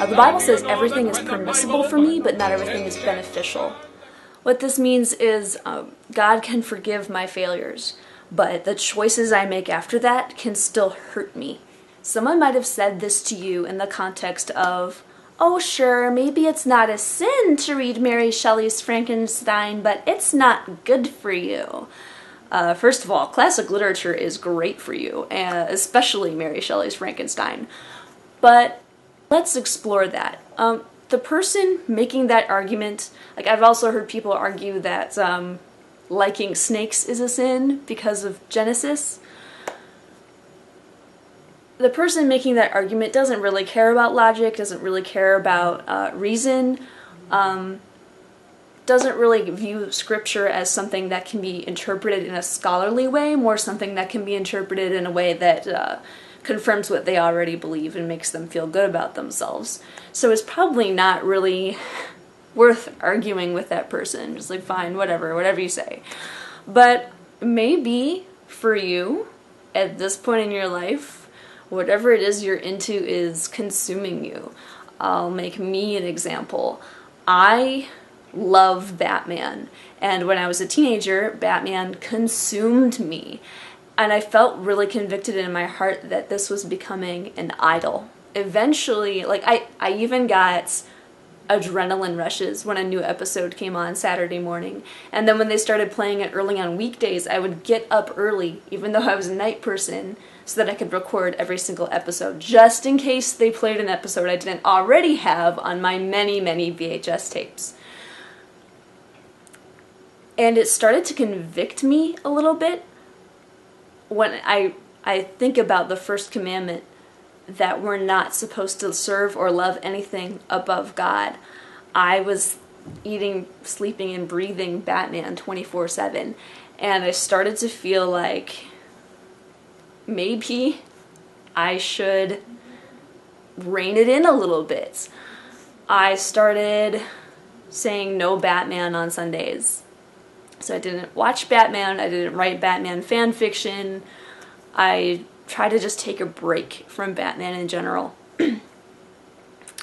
The Bible says everything is permissible for me, but not everything is beneficial. What this means is God can forgive my failures, but the choices I make after that can still hurt me. Someone might have said this to you in the context of, oh sure, maybe it's not a sin to read Mary Shelley's Frankenstein, but it's not good for you. First of all, classic literature is great for you, especially Mary Shelley's Frankenstein. But let's explore that. The person making that argument, like I've also heard people argue that liking snakes is a sin because of Genesis. The person making that argument doesn't really care about logic, doesn't really care about reason, doesn't really view scripture as something that can be interpreted in a scholarly way, more something that can be interpreted in a way that confirms what they already believe and makes them feel good about themselves. So it's probably not really worth arguing with that person. Just like, fine, whatever you say. But maybe for you, at this point in your life, whatever it is you're into is consuming you. I'll make me an example. I love Batman, and when I was a teenager, Batman consumed me. And I felt really convicted in my heart that this was becoming an idol. Eventually, like I even got adrenaline rushes when a new episode came on Saturday morning. And then when they started playing it early on weekdays, I would get up early, even though I was a night person, so that I could record every single episode, just in case they played an episode I didn't already have on my many, many VHS tapes. And it started to convict me a little bit when I think about the first commandment, that we're not supposed to serve or love anything above God. I was eating, sleeping, and breathing Batman 24/7, and I started to feel like maybe I should rein it in a little bit. I started saying no Batman on Sundays. So I didn't watch Batman, I didn't write Batman fan fiction, I tried to just take a break from Batman in general.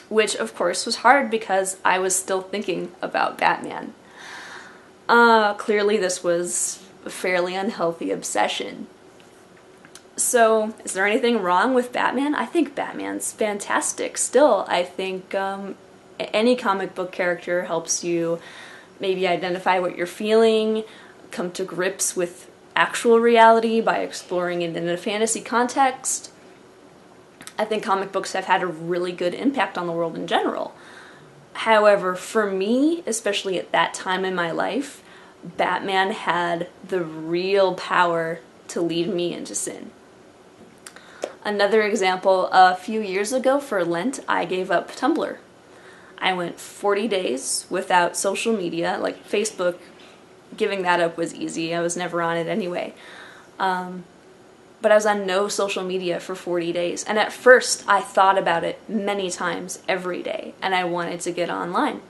Which of course was hard because I was still thinking about Batman. Clearly this was a fairly unhealthy obsession. So, is there anything wrong with Batman? I think Batman's fantastic still. I think any comic book character helps you maybe identify what you're feeling, come to grips with actual reality by exploring it in a fantasy context. I think comic books have had a really good impact on the world in general. However, for me, especially at that time in my life, Batman had the real power to lead me into sin. Another example, a few years ago for Lent, I gave up Tumblr. I went 40 days without social media, like Facebook. Giving that up was easy. I was never on it anyway. But I was on no social media for 40 days. And at first, I thought about it many times every day, and I wanted to get online.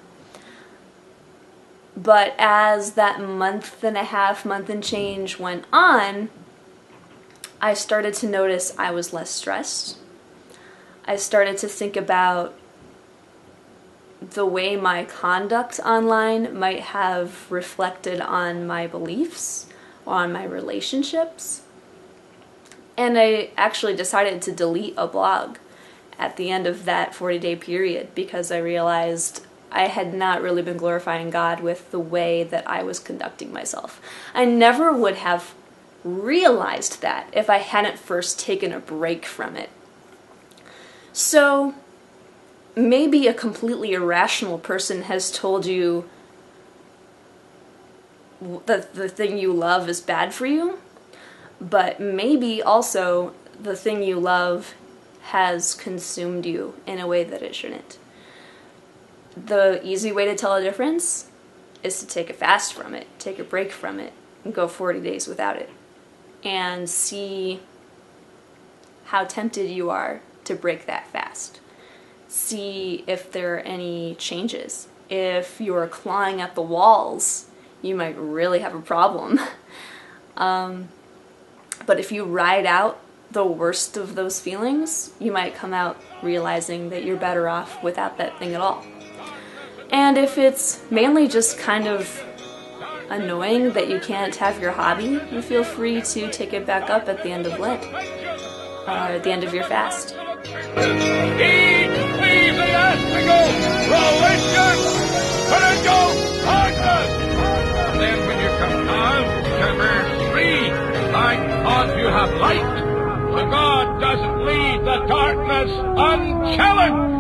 But as that month and change went on, I started to notice I was less stressed. I started to think about the way my conduct online might have reflected on my beliefs or on my relationships. And I actually decided to delete a blog at the end of that 40-day period because I realized I had not really been glorifying God with the way that I was conducting myself. I never would have realized that if I hadn't first taken a break from it. So maybe a completely irrational person has told you that the thing you love is bad for you, but maybe also the thing you love has consumed you in a way that it shouldn't. The easy way to tell a difference is to take a fast from it, take a break from it, and go 40 days without it, and see how tempted you are to break that fast. See if there are any changes. If you're clawing at the walls, you might really have a problem. But if you ride out the worst of those feelings, you might come out realizing that you're better off without that thing at all. And if it's mainly just kind of annoying that you can't have your hobby, you feel free to take it back up at the end of Lent, or at the end of your fast. Ecclesiastical religion, political darkness. And then when you come down to verse 3, because you have light, so God doesn't leave the darkness unchallenged.